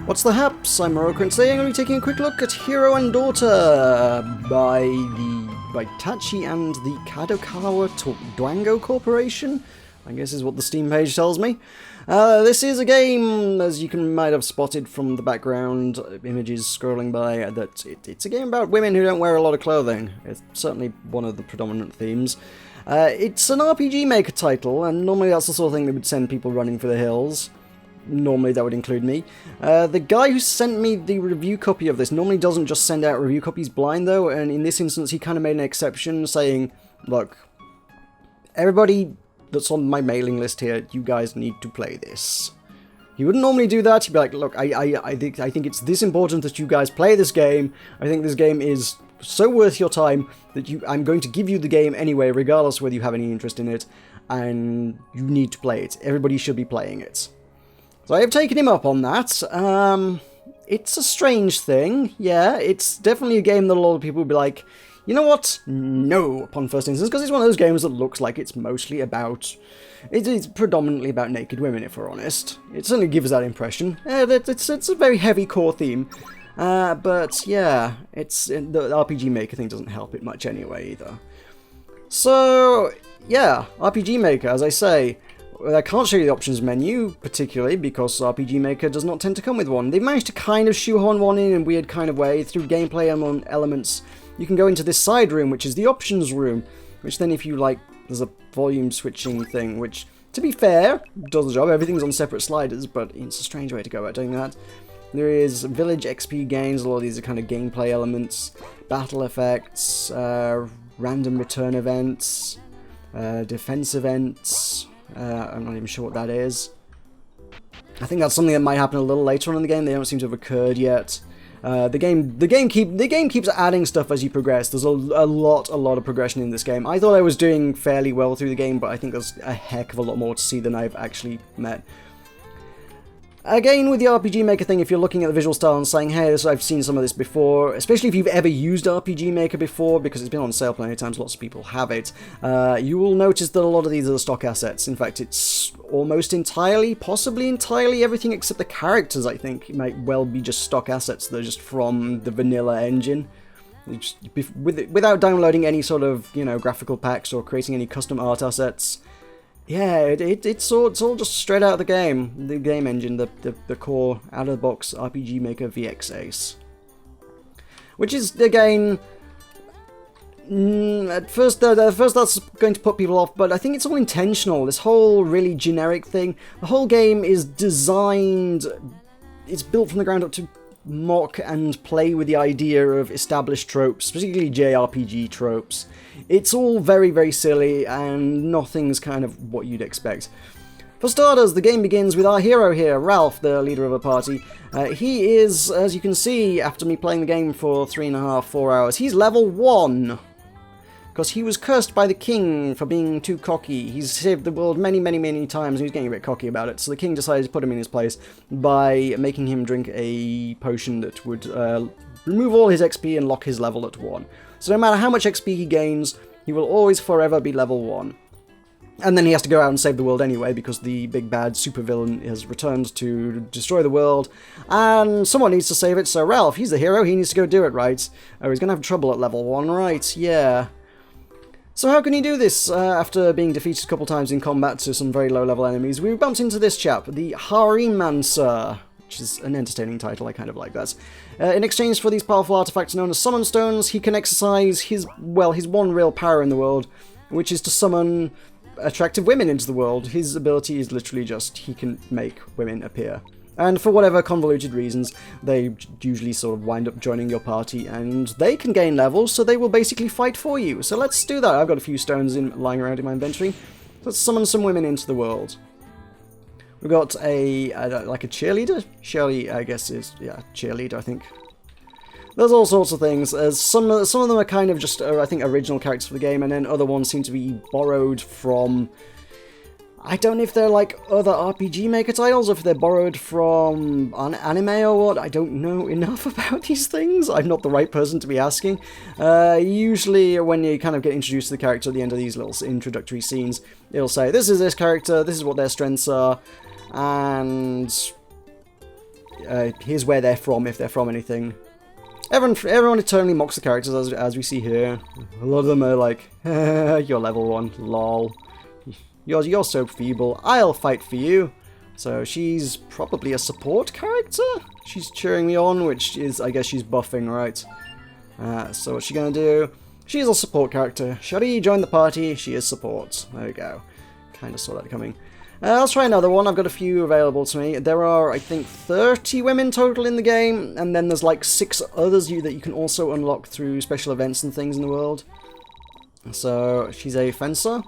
What's the haps? I'm Meroka, and today I'm going to be taking a quick look at Hero and Daughter by Tachi and the Kadokawa Dwango Corporation, I guess is what the Steam page tells me. This is a game, as you might have spotted from the background images scrolling by, that it's a game about women who don't wear a lot of clothing. It's certainly one of the predominant themes. It's an RPG Maker title, and normally that's the sort of thing that would send people running for the hills. Normally that would include me. The guy who sent me the review copy of this normally doesn't just send out review copies blind though, and in this instance he kind of made an exception saying, look, everybody that's on my mailing list here, you guys need to play this. He wouldn't normally do that. He'd be like, look, I think it's this important that you guys play this game. I think this game is so worth your time that I'm going to give you the game anyway, regardless whether you have any interest in it, and you need to play it. Everybody should be playing it. So I have taken him up on that. It's a strange thing, yeah. It's definitely a game that a lot of people will be like, you know what? No, upon first instance, because it's one of those games that looks like it's mostly about... It's predominantly about naked women, if we're honest. It certainly gives that impression. It's a very heavy core theme. But yeah, the RPG Maker thing doesn't help it much anyway, either. So, yeah, RPG Maker, as I say... I can't show you the options menu, particularly, because RPG Maker does not tend to come with one. They've managed to kind of shoehorn one in a weird kind of way. Through gameplay elements, you can go into this side room, which is the options room, which then if you like, there's a volume switching thing, which, to be fair, does the job. Everything's on separate sliders, but it's a strange way to go about doing that. There is village XP gains, a lot of these are kind of gameplay elements, battle effects, random return events, defense events... I'm not even sure what that is. I think that's something that might happen a little later on in the game. They don't seem to have occurred yet. The game keeps adding stuff as you progress. There's a lot of progression in this game. I thought I was doing fairly well through the game, but I think there's a heck of a lot more to see than I've actually met. Again, with the RPG Maker thing, if you're looking at the visual style and saying, hey, I've seen some of this before, especially if you've ever used RPG Maker before, because it's been on sale plenty of times, lots of people have it, you will notice that a lot of these are the stock assets. In fact, it's almost entirely, possibly entirely, everything except the characters, I think, might well be just stock assets that are just from the vanilla engine. Without downloading any sort of, graphical packs or creating any custom art assets. Yeah, it's all just straight out of the game engine, the core out-of-the-box RPG Maker VX Ace. Which is, again, at first that's going to put people off, but I think it's all intentional. This whole really generic thing, the whole game is designed, it's built from the ground up to mock and play with the idea of established tropes, particularly JRPG tropes. It's all very, very silly, and nothing's kind of what you'd expect. For starters, the game begins with our hero here, Ralph, the leader of a party. He is, as you can see, after me playing the game for 3.5, 4 hours, he's level 1. Because he was cursed by the king for being too cocky. He's saved the world many, many, many times, and he's getting a bit cocky about it. So the king decided to put him in his place by making him drink a potion that would remove all his XP and lock his level at 1. So no matter how much XP he gains, he will always forever be level 1. And then he has to go out and save the world anyway, because the big bad supervillain has returned to destroy the world, and someone needs to save it, so Ralph, he's the hero, he needs to go do it, right? Oh, he's gonna have trouble at level 1, right, yeah. So how can he do this? After being defeated a couple times in combat to some very low-level enemies, we bumped into this chap, the Harem-Mancer, which is an entertaining title, I kind of like that. In exchange for these powerful artifacts known as Summon Stones, he can exercise his one real power in the world, which is to summon attractive women into the world. His ability is literally just, he can make women appear. And for whatever convoluted reasons, they usually sort of wind up joining your party, and they can gain levels, so they will basically fight for you. So let's do that. I've got a few stones lying around in my inventory. Let's summon some women into the world. We've got like a cheerleader? Shirley, I guess, is, yeah, cheerleader, I think. There's all sorts of things. Some of them are kind of just, I think, original characters for the game, and then other ones seem to be borrowed from... I don't know if they're like other RPG Maker titles, or if they're borrowed from anime or what. I don't know enough about these things. I'm not the right person to be asking. Usually when you kind of get introduced to the character at the end of these little introductory scenes, it'll say, this is this character, this is what their strengths are, and here's where they're from, if they're from anything. Everyone eternally mocks the characters, as we see here. A lot of them are like, you're level 1, lol. You're so feeble, I'll fight for you. So she's probably a support character? She's cheering me on, which is, I guess she's buffing, right? So what's she gonna do? She's a support character. Shari joined the party, she is support. There we go. Kinda saw that coming. Let's try another one. I've got a few available to me. There are, I think, 30 women total in the game, and then there's like 6 others that you can also unlock through special events and things in the world. So she's a fencer.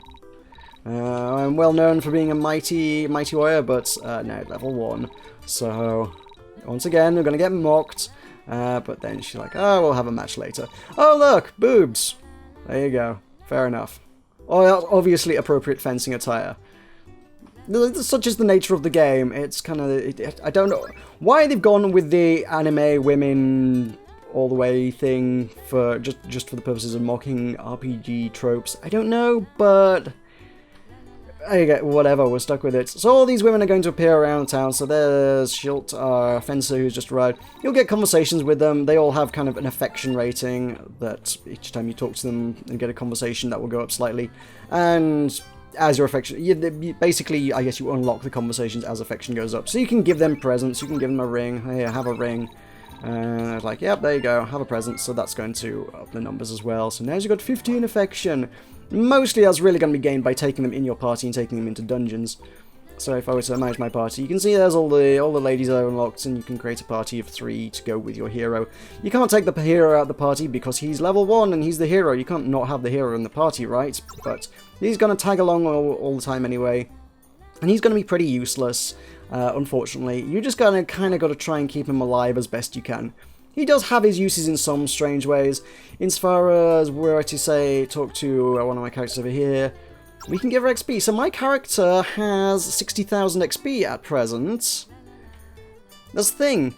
I'm well known for being a mighty warrior, but no, level 1. So once again, we're gonna get mocked. But then she's like, oh, we'll have a match later. Oh, look, boobs. There you go. Fair enough. Oh, obviously appropriate fencing attire. Such is the nature of the game. It's kind of... I don't know why they've gone with the anime women all the way thing for just for the purposes of mocking RPG tropes. I don't know, but... whatever, we're stuck with it. So all these women are going to appear around town. So there's Schilt, our fencer who's just arrived. You'll get conversations with them. They all have kind of an affection rating that each time you talk to them and get a conversation, that will go up slightly. And as your affection, basically, I guess you unlock the conversations as affection goes up. So you can give them presents. You can give them a ring. Hey, have a ring. And I was like, yep, there you go, have a present. So that's going to up the numbers as well. So now you've got 15 affection. Mostly that's really going to be gained by taking them in your party and taking them into dungeons. So if I were to manage my party, you can see there's all the ladies that are unlocked, and you can create a party of 3 to go with your hero. You can't take the hero out of the party because he's level 1 and he's the hero. You can't not have the hero in the party, right? But he's going to tag along all the time anyway. And he's going to be pretty useless, unfortunately. You just kind of got to try and keep him alive as best you can. He does have his uses in some strange ways. Insofar as, were I to say, talk to one of my characters over here, we can give her XP. So my character has 60,000 XP at present. That's the thing.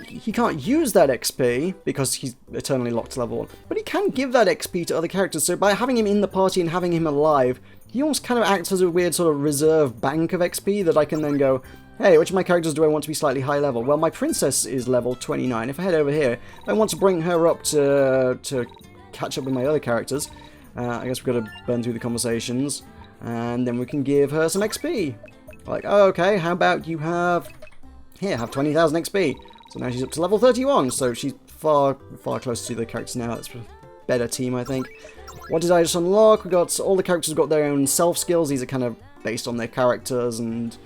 He can't use that XP because he's eternally locked to level 1. But he can give that XP to other characters. So by having him in the party and having him alive, he almost kind of acts as a weird sort of reserve bank of XP that I can then go, hey, which of my characters do I want to be slightly high level? Well, my princess is level 29. If I head over here, I want to bring her up to catch up with my other characters. I guess we've got to burn through the conversations, and then we can give her some XP. Like, oh, okay, how about you have 20,000 XP. So now she's up to level 31, so she's far closer to the characters now. That's a better team, I think. What did I just unlock? We got all the characters have got their own self skills. These are kind of based on their characters and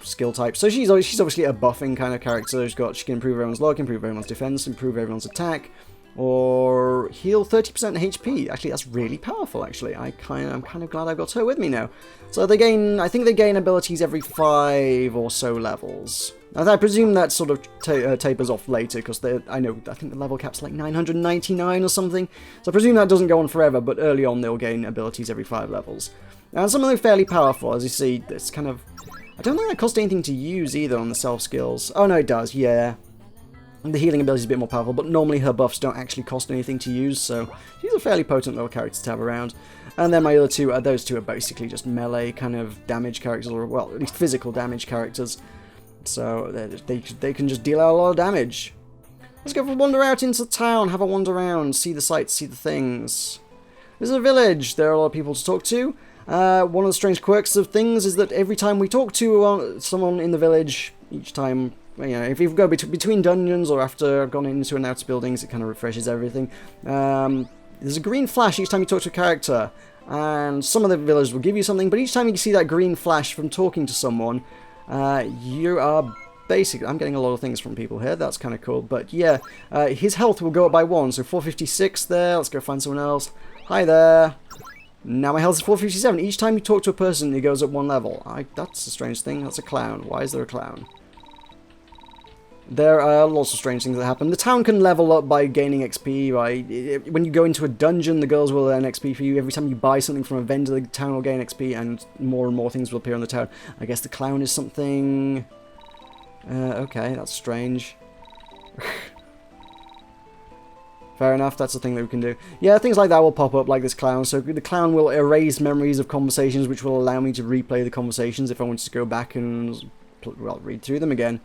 skill types. So she's obviously a buffing kind of character. She can improve everyone's luck, improve everyone's defense, improve everyone's attack, or heal 30% HP. Actually, that's really powerful. Actually, I'm kind of glad I've got her with me now. So I think they gain abilities every 5 or so levels. And I presume that sort of tapers off later, because I think the level cap's like 999 or something. So I presume that doesn't go on forever, but early on they'll gain abilities every 5 levels. And some of them are fairly powerful, as you see. It's kind of... I don't think that costs anything to use either on the self skills. Oh no, it does, yeah. And the healing ability is a bit more powerful, but normally her buffs don't actually cost anything to use, so she's a fairly potent little character to have around. And then my other two, those two are basically just melee kind of damage characters, or well, at least physical damage characters. So they can just deal out a lot of damage. Let's go for a wander out into town, have a wander around, see the sights, see the things. This is a village, there are a lot of people to talk to. One of the strange quirks of things is that every time we talk to someone in the village, each time, you know, if you go between dungeons or after I've gone into and out of buildings, it kind of refreshes everything. There's a green flash each time you talk to a character, and some of the villagers will give you something, but each time you see that green flash from talking to someone, you are basically... I'm getting a lot of things from people here, that's kind of cool, but yeah, his health will go up by 1, so 456 there, let's go find someone else. Hi there. Now my health is 457. Each time you talk to a person, it goes up 1 level. That's a strange thing. That's a clown. Why is there a clown? There are lots of strange things that happen. The town can level up by gaining XP. When you go into a dungeon, the girls will earn XP for you. Every time you buy something from a vendor, the town will gain XP, and more things will appear on the town. I guess the clown is something... okay, that's strange. Fair enough, that's the thing that we can do. Yeah, things like that will pop up, like this clown. So the clown will erase memories of conversations, which will allow me to replay the conversations if I wanted to go back and, well, read through them again.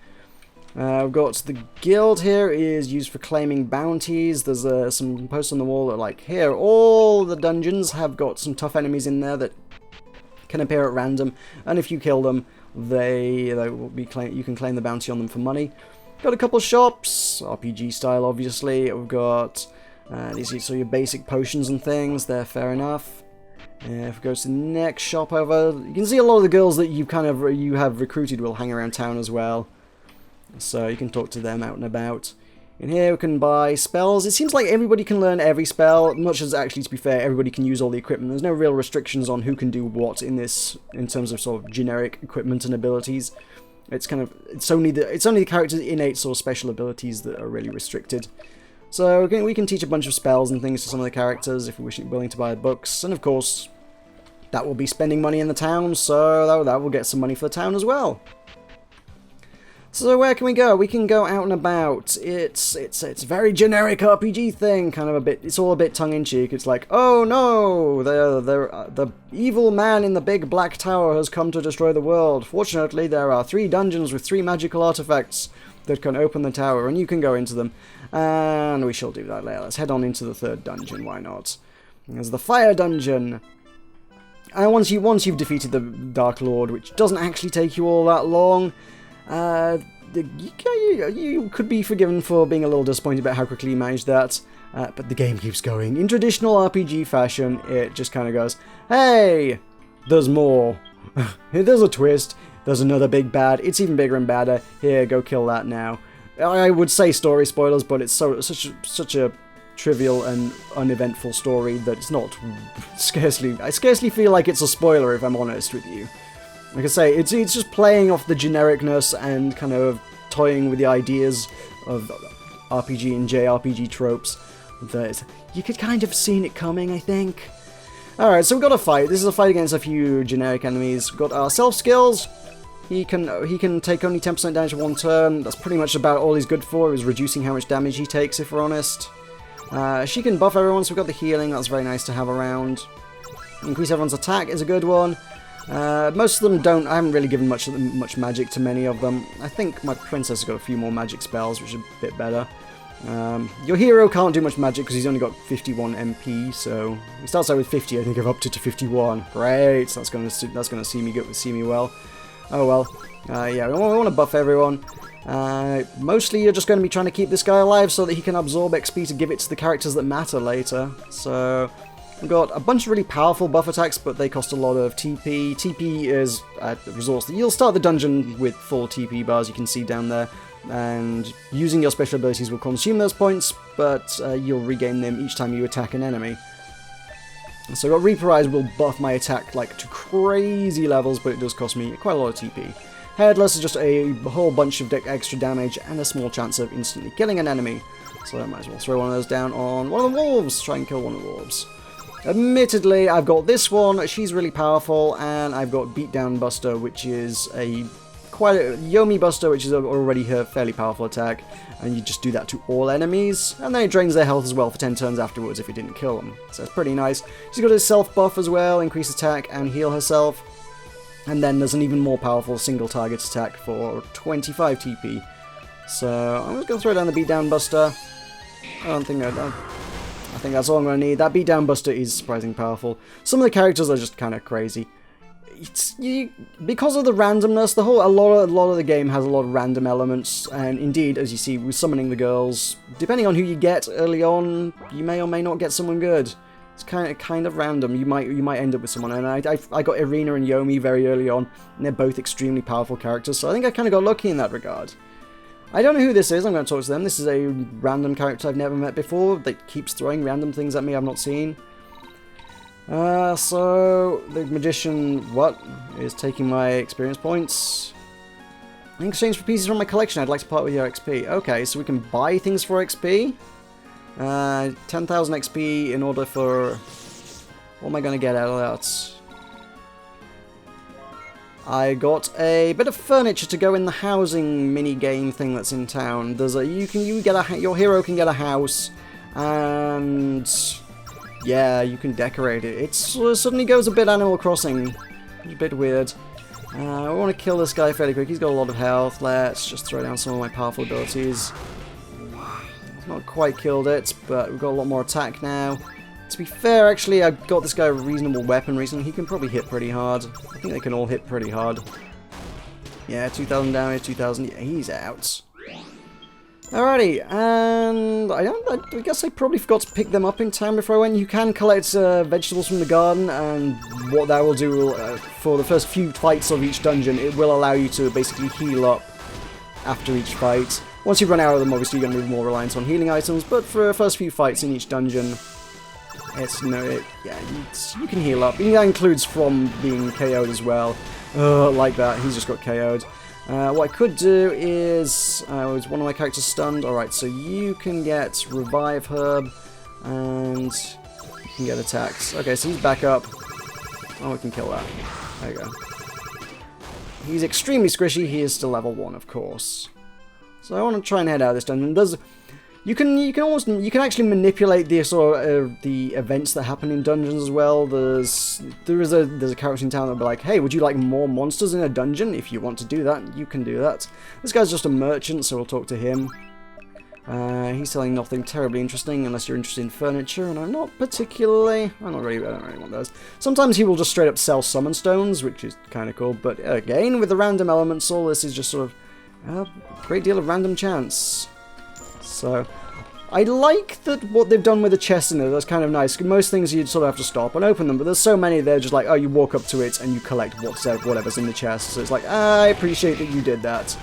We've got the guild here is used for claiming bounties. There's some posts on the wall that are like, here, all the dungeons have got some tough enemies in there that can appear at random, and if you kill them, they will be you can claim the bounty on them for money. Got a couple shops, RPG style obviously. We've got these are your basic potions and things, they're fair enough. If we go to the next shop over, you can see a lot of the girls that you have recruited will hang around town as well. So you can talk to them out and about. In here we can buy spells. It seems like everybody can learn every spell, much as actually, to be fair, everybody can use all the equipment. There's no real restrictions on who can do what in this, in terms of sort of generic equipment and abilities. It's only the character's innate sort of special abilities that are really restricted. So we can teach a bunch of spells and things to some of the characters if we're willing to buy books, and of course that will be spending money in the town, so that will get some money for the town as well. So where can we go? We can go out and about. It's a very generic RPG thing, kind of a bit. It's all a bit tongue-in-cheek. It's like, oh no, the evil man in the big black tower has come to destroy the world. Fortunately, there are 3 dungeons with 3 magical artifacts that can open the tower, and you can go into them. And we shall do that later. Let's head on into the 3rd dungeon. Why not? There's the fire dungeon. And once you've defeated the Dark Lord, which doesn't actually take you all that long. You could be forgiven for being a little disappointed about how quickly you managed that, but the game keeps going. In traditional RPG fashion, it just kind of goes, hey, there's more. There's a twist. There's another big bad. It's even bigger and badder. Here, go kill that now. I would say story spoilers, but it's such a trivial and uneventful story that it's not I scarcely feel like it's a spoiler, if I'm honest with you. Like I say, it's just playing off the genericness and kind of toying with the ideas of RPG and JRPG tropes that you could kind of seen it coming, I think. Alright, so we've got a fight. This is a fight against a few generic enemies. We've got our self-skills. He can take only 10% damage in 1 turn. That's pretty much about all he's good for, is reducing how much damage he takes, if we're honest. She can buff everyone, so we've got the healing. That's very nice to have around. Increase everyone's attack is a good one. Most of them don't. I haven't really given much magic to many of them. I think my princess has got a few more magic spells, which is a bit better. Your hero can't do much magic because he's only got 51 MP, so he starts out with 50. I think I've upped it to 51. Great, so that's gonna see me well. Oh well. Yeah, we want to buff everyone. Mostly you're just going to be trying to keep this guy alive so that he can absorb XP to give it to the characters that matter later. So we've got a bunch of really powerful buff attacks, but they cost a lot of TP. TP is a resource that you'll start the dungeon with full TP bars, you can see down there, and using your special abilities will consume those points, but you'll regain them each time you attack an enemy. So I've got Reaperize will buff my attack like to crazy levels, but it does cost me quite a lot of TP. Headless is just a whole bunch of extra damage and a small chance of instantly killing an enemy. So I might as well throw one of those down on one of the wolves, try and kill one of the wolves. Admittedly, I've got this one, she's really powerful, and I've got Beatdown Buster, which is quite a Yomi Buster, which is already her fairly powerful attack, and you just do that to all enemies, and then it drains their health as well for 10 turns afterwards if you didn't kill them. So it's pretty nice. She's got a self buff as well, increase attack and heal herself. And then there's an even more powerful single target attack for 25 TP. So I'm just going to throw down the Beatdown Buster. I think that's all I'm going to need. That Beatdown Buster is surprisingly powerful. Some of the characters are just kind of crazy. Because of the randomness, a lot of the game has a lot of random elements, and indeed, as you see, with summoning the girls, depending on who you get early on, you may or may not get someone good. It's kind of random. You might end up with someone, and I got Irina and Yomi very early on, and they're both extremely powerful characters, so I think I kind of got lucky in that regard. I don't know who this is. I'm going to talk to them. This is a random character I've never met before that keeps throwing random things at me I've not seen. So the magician, is taking my experience points. In exchange for pieces from my collection, I'd like to part with your XP. Okay, so we can buy things for XP. 10,000 XP in order for... What am I going to get out of that? I got a bit of furniture to go in the housing mini-game thing that's in town. There's your hero can get a house, and... yeah, you can decorate it. It suddenly goes a bit Animal Crossing. It's a bit weird. I want to kill this guy fairly quick. He's got a lot of health. Let's just throw down some of my powerful abilities. Not quite killed it, but we've got a lot more attack now. To be fair, actually, I've got this guy a reasonable weapon recently. He can probably hit pretty hard. I think they can all hit pretty hard. Yeah, 2,000 damage, 2,000. Yeah, he's out. Alrighty, and I guess I probably forgot to pick them up in time before I went. You can collect vegetables from the garden, and what that will do for the first few fights of each dungeon, it will allow you to basically heal up after each fight. Once you run out of them, obviously you're going to be more reliant on healing items, but for the first few fights in each dungeon, you can heal up. And that includes from being KO'd as well. Like that, he's just got KO'd. What I could do is, was one of my characters stunned? Alright, so you can get Revive Herb, and you can get attacks. Okay, so he's back up. Oh, we can kill that. There you go. He's extremely squishy, he is still level 1, of course. So I want to try and head out of this dungeon. You can actually manipulate the sort of the events that happen in dungeons as well. There's a character in town that'll be like, hey, would you like more monsters in a dungeon? If you want to do that, you can do that. This guy's just a merchant, so we'll talk to him. He's selling nothing terribly interesting unless you're interested in furniture, and I'm not really. I don't really want those. Sometimes he will just straight up sell summon stones, which is kind of cool. But again, with the random elements, all this is just sort of a great deal of random chance. So, I like that what they've done with the chests in there. That's kind of nice. Most things you'd sort of have to stop and open them, but there's so many they're just like, oh, you walk up to it and you collect whatever's in the chest. So it's like, I appreciate that you did that.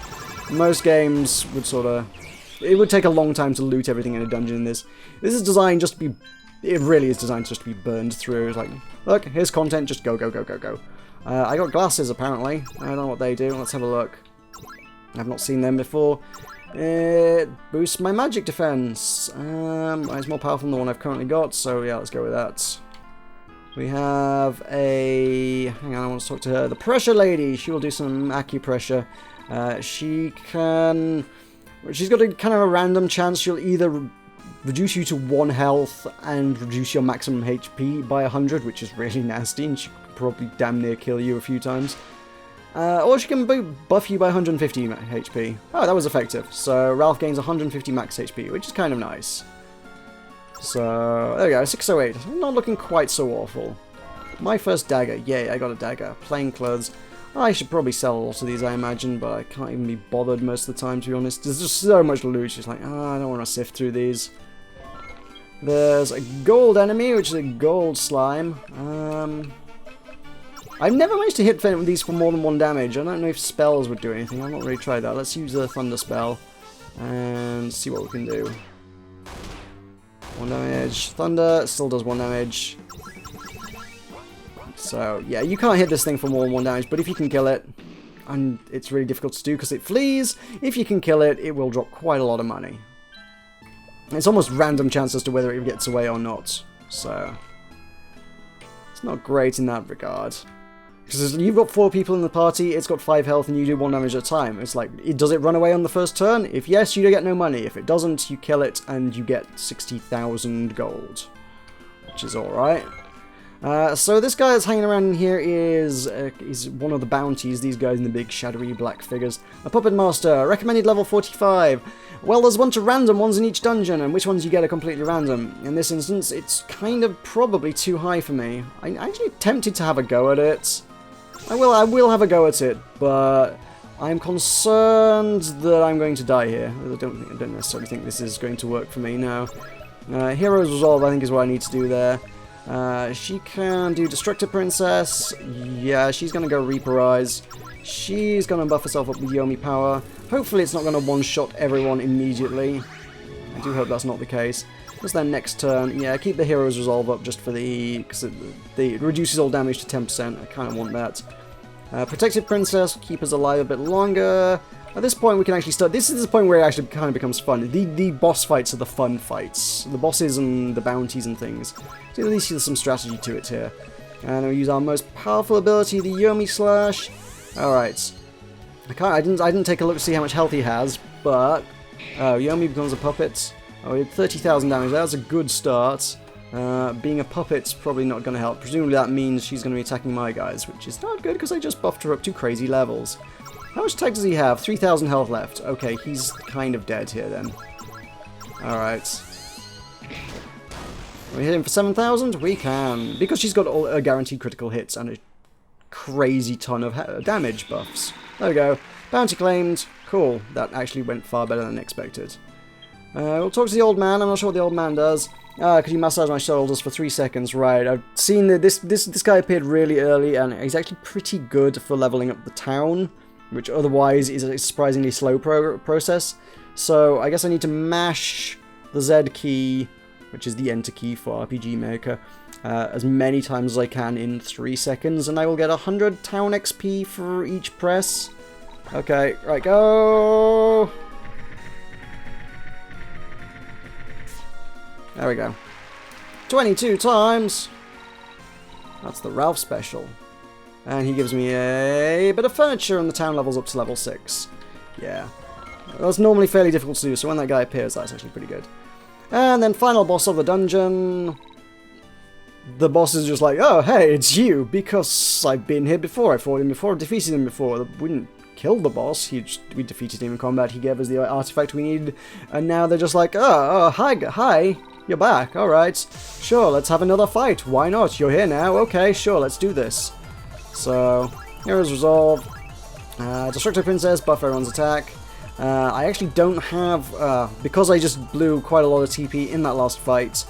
Most games would sort of... It would take a long time to loot everything in a dungeon. This is designed just to be... It really is designed just to be burned through. It's like, look, here's content, just go, go, go, go, go. I got glasses, apparently. I don't know what they do. Let's have a look. I've not seen them before. It boosts my magic defense. It's more powerful than the one I've currently got, so yeah, let's go with that. We have a... Hang on, I want to talk to her. The pressure lady. She will do some acupressure. She's got a kind of a random chance. She'll either reduce you to 1 health and reduce your maximum HP by 100, which is really nasty, and she could probably damn near kill you a few times. Or she can buff you by 150 HP. Oh, that was effective. So Ralph gains 150 max HP, which is kind of nice. So, there we go, 608. Not looking quite so awful. My first dagger. Yay, I got a dagger. Plain clothes. I should probably sell a lot of these, I imagine, but I can't even be bothered most of the time, to be honest. There's just so much loot. It's like, I don't want to sift through these. There's a gold enemy, which is a gold slime. I've never managed to hit these for more than 1 damage. I don't know if spells would do anything. I've not really tried that. Let's use the thunder spell and see what we can do. 1 damage. Thunder still does 1 damage. So, yeah, you can't hit this thing for more than 1 damage, but if you can kill it, and it's really difficult to do because it flees, if you can kill it, it will drop quite a lot of money. It's almost random chance as to whether it gets away or not, so it's not great in that regard. Because you've got 4 people in the party, it's got 5 health, and you do 1 damage at a time. It's like, does it run away on the first turn? If yes, you get no money. If it doesn't, you kill it, and you get 60,000 gold, which is alright. So this guy that's hanging around in here is one of the bounties, these guys in the big shadowy black figures. A puppet master, recommended level 45. Well, there's a bunch of random ones in each dungeon, and which ones you get are completely random. In this instance, it's kind of probably too high for me. I'm actually tempted to have a go at it. I will have a go at it, but I'm concerned that I'm going to die here. I don't necessarily think this is going to work for me now. Hero's Resolve, I think, is what I need to do there. She can do Destructor Princess. Yeah, she's going to go Reaperize. She's going to buff herself up with Yomi Power. Hopefully it's not going to one-shot everyone immediately. I do hope that's not the case. What's their next turn? Yeah, keep the Hero's Resolve up just for the... because it reduces all damage to 10%. I kind of want that. Protected Princess, keep us alive a bit longer. At this point we can actually start... This is the point where it actually kind of becomes fun. The boss fights are the fun fights. The bosses and the bounties and things. So at least there's some strategy to it here. And we'll use our most powerful ability, the Yomi Slash. Alright. I didn't take a look to see how much health he has, but... Yomi becomes a puppet. Oh, he had 30,000 damage. That's a good start. Being a puppet's probably not going to help. Presumably that means she's going to be attacking my guys, which is not good because I just buffed her up to crazy levels. How much attack does he have? 3,000 health left. Okay, he's kind of dead here then. Alright. Can we hit him for 7,000? We can. Because she's got all guaranteed critical hits and a crazy ton of damage buffs. There we go. Bounty claimed. Cool. That actually went far better than expected. We'll talk to the old man. I'm not sure what the old man does. Could you massage my shoulders for 3 seconds? Right, I've seen that this guy appeared really early, and he's actually pretty good for leveling up the town, which otherwise is a surprisingly slow process. So I guess I need to mash the Z key, which is the enter key for RPG Maker, as many times as I can in 3 seconds, and I will get 100 town XP for each press. Okay, right, go! There we go. 22 times! That's the Ralph special. And he gives me a bit of furniture, and the town levels up to level 6. Yeah. That's normally fairly difficult to do, so when that guy appears, that's actually pretty good. And then final boss of the dungeon. The boss is just like, oh, hey, it's you, because I've been here before, I fought him before, defeated him before. We didn't kill the boss, we defeated him in combat, he gave us the artifact we needed, and now they're just like, hi, you're back, alright, sure, let's have another fight, why not, you're here now, okay, sure, let's do this. So, Hero's Resolve, Destructive Princess, buff everyone's attack. I actually don't have, because I just blew quite a lot of TP in that last fight,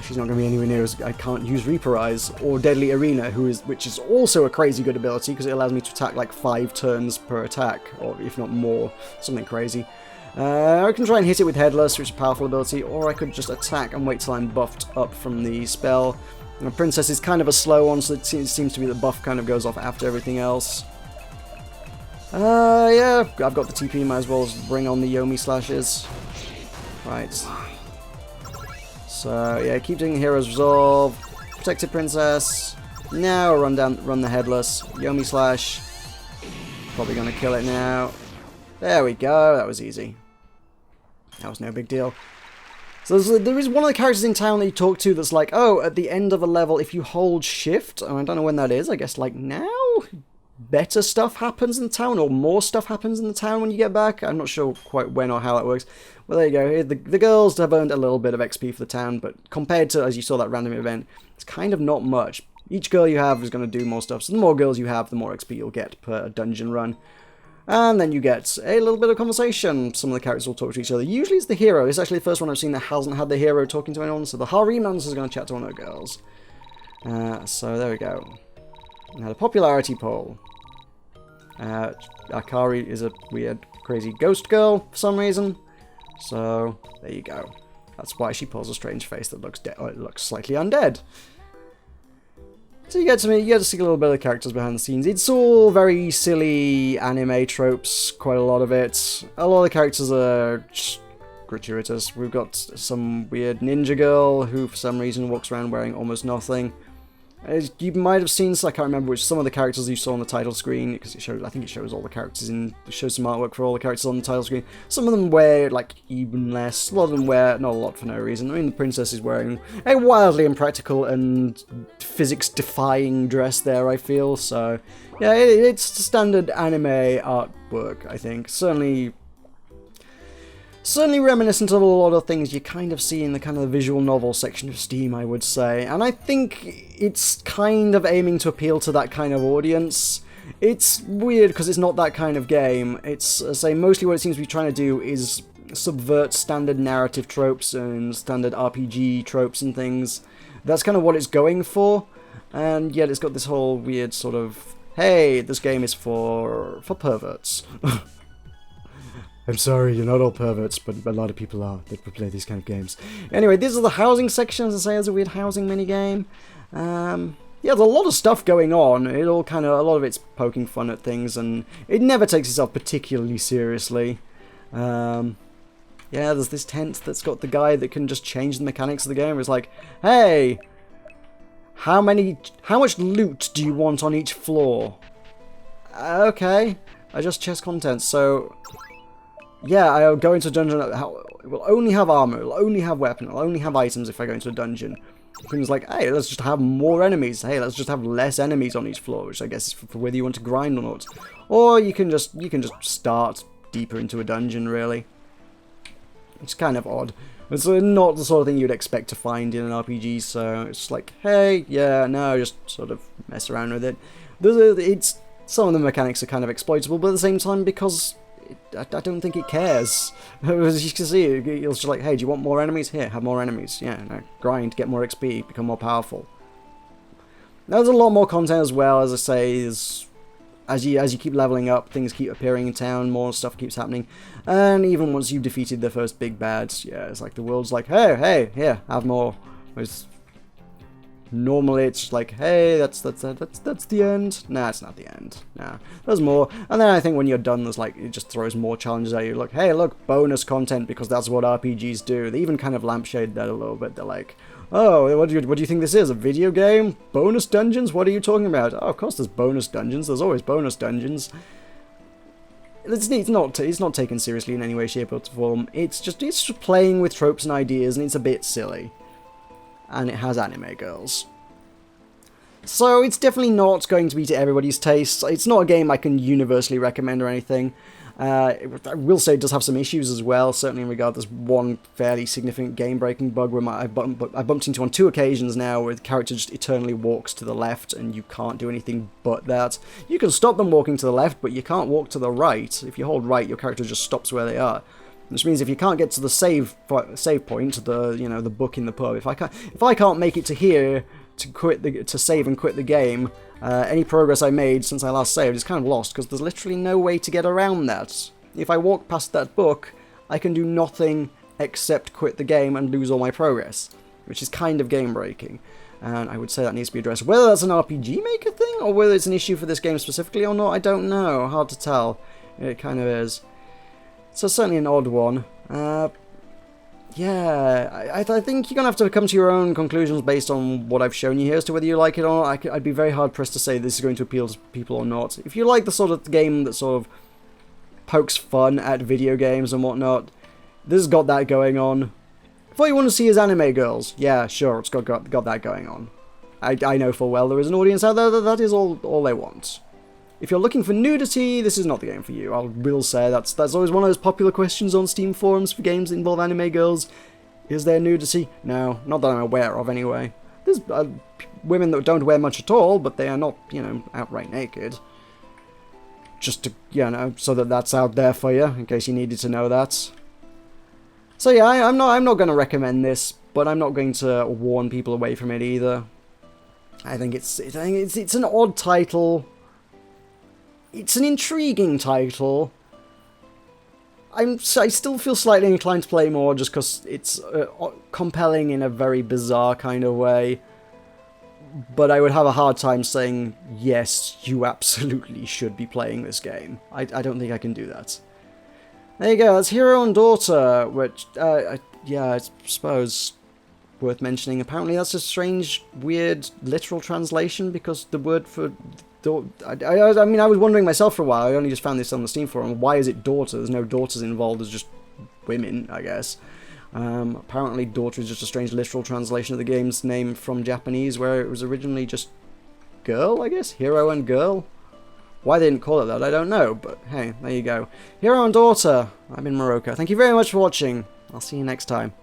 she's not going to be anywhere near as I can't use Reaper Eyes or Deadly Arena, which is also a crazy good ability because it allows me to attack like 5 turns per attack, or if not more, something crazy. I can try and hit it with Headless, which is a powerful ability, or I could just attack and wait till I'm buffed up from the spell. And the Princess is kind of a slow one, so it seems to be the buff kind of goes off after everything else. Yeah, I've got the TP, might as well bring on the Yomi slashes. Right. So, yeah, keep doing Hero's Resolve. Protected Princess. Now run the Headless. Yomi Slash. Probably gonna kill it now. There we go, that was easy. That was no big deal. So there is one of the characters in town that you talk to that's like, oh, at the end of a level, if you hold shift, and I don't know when that is, I guess like now? Better stuff happens in the town, or more stuff happens in the town when you get back. I'm not sure quite when or how that works. Well, there you go. Here, the girls have earned a little bit of XP for the town, but compared to, as you saw, that random event, it's kind of not much. Each girl you have is going to do more stuff, so the more girls you have, the more XP you'll get per dungeon run. And then you get a little bit of conversation. Some of the characters will talk to each other. Usually it's the hero. It's actually the first one I've seen that hasn't had the hero talking to anyone, so the Harem Dancer is going to chat to one of the girls. So there we go. Now the popularity poll. Akari is a weird, crazy ghost girl for some reason. So, there you go. That's why she pulls a strange face that looks slightly undead. So you get to see a little bit of the characters behind the scenes. It's all very silly anime tropes, quite a lot of it. A lot of the characters are just gratuitous. We've got some weird ninja girl who for some reason walks around wearing almost nothing. You might have seen, so I can't remember which, some of the characters you saw on the title screen, because it shows, I think it shows all the characters it shows some artwork for all the characters on the title screen. Some of them wear, like, even less, a lot of them wear, not a lot for no reason. I mean, the princess is wearing a wildly impractical and physics-defying dress there, I feel, so, yeah, it's standard anime artwork, I think. Certainly reminiscent of a lot of things you kind of see in the kind of the visual novel section of Steam, I would say. And I think it's kind of aiming to appeal to that kind of audience. It's weird because it's not that kind of game. It's, say, mostly what it seems to be trying to do is subvert standard narrative tropes and standard RPG tropes and things. That's kind of what it's going for. And yet it's got this whole weird sort of, hey, this game is for perverts. I'm sorry, you're not all perverts, but a lot of people are that play these kind of games. Anyway, these are the housing sections. As I say, it's a weird housing minigame. Yeah, there's a lot of stuff going on. A lot of it's poking fun at things, and it never takes itself particularly seriously. Yeah, there's this tent that's got the guy that can just change the mechanics of the game. It's like, hey, how much loot do you want on each floor? Okay, adjust chest contents, so... Yeah, I'll go into a dungeon, it will only have armor, it will only have weapon, it will only have items if I go into a dungeon. Things like, hey, let's just have more enemies. Hey, let's just have less enemies on each floor, which I guess is for whether you want to grind or not. Or you can just start deeper into a dungeon, really. It's kind of odd. It's not the sort of thing you'd expect to find in an RPG, so it's like, hey, yeah, no, just sort of mess around with it. Some of the mechanics are kind of exploitable, but at the same time, because I don't think it cares. As you can see, it's just like, hey, do you want more enemies? Here, have more enemies. Yeah, no, grind, get more XP, become more powerful. There's a lot more content as well, as I say, as you keep leveling up, things keep appearing in town, more stuff keeps happening, and even once you've defeated the first big bads, yeah, it's like the world's like, hey, here, have more. Whereas normally it's just like, hey, that's the end. Nah, it's not the end. Nah, there's more. And then I think when you're done, there's like, it just throws more challenges at you. Like, hey, look, bonus content, because that's what RPGs do. They even kind of lampshade that a little bit. They're like, oh, what do you think this is? A video game? Bonus dungeons? What are you talking about? Oh, of course there's bonus dungeons. There's always bonus dungeons. It's not taken seriously in any way, shape, or form. It's just playing with tropes and ideas, and it's a bit silly. And it has anime girls. So it's definitely not going to be to everybody's taste. It's not a game I can universally recommend or anything. I will say it does have some issues as well, certainly in regard to this one fairly significant game-breaking bug where I bumped into on 2 occasions now where the character just eternally walks to the left and you can't do anything but that. You can stop them walking to the left, but you can't walk to the right. If you hold right, your character just stops where they are. Which means if you can't get to the save point, the book in the pub, if I can't make it to here to save and quit the game, any progress I made since I last saved is kind of lost, because there's literally no way to get around that. If I walk past that book, I can do nothing except quit the game and lose all my progress, which is kind of game breaking. And I would say that needs to be addressed. Whether that's an RPG Maker thing, or whether it's an issue for this game specifically or not, I don't know. Hard to tell. It kind of is. So certainly an odd one. Yeah, I think you're going to have to come to your own conclusions based on what I've shown you here as to whether you like it or not. I'd be very hard pressed to say this is going to appeal to people or not. If you like the sort of game that sort of pokes fun at video games and whatnot, this has got that going on. If all you want to see is anime girls, yeah, sure, it's got that going on. I know full well there is an audience out there that is all they want. If you're looking for nudity, this is not the game for you. I will say that's always one of those popular questions on Steam forums for games that involve anime girls. Is there nudity? No, not that I'm aware of anyway. There's women that don't wear much at all, but they are not, outright naked. Just to, so that's out there for you, in case you needed to know that. So yeah, I'm not going to recommend this, but I'm not going to warn people away from it either. I think it's an odd title. It's an intriguing title. I still feel slightly inclined to play more just because it's compelling in a very bizarre kind of way. But I would have a hard time saying, yes, you absolutely should be playing this game. I don't think I can do that. There you go, that's Hero and Daughter, which, yeah, I suppose worth mentioning. Apparently that's a strange, weird, literal translation because the word for... I mean, I was wondering myself for a while. I only just found this on the Steam forum. Why is it daughter? There's no daughters involved. There's just women, I guess. Apparently, daughter is just a strange literal translation of the game's name from Japanese, where it was originally just girl, I guess? Hero and girl? Why they didn't call it that, I don't know. But hey, there you go. Hero and Daughter. I've been Meroka. Thank you very much for watching. I'll see you next time.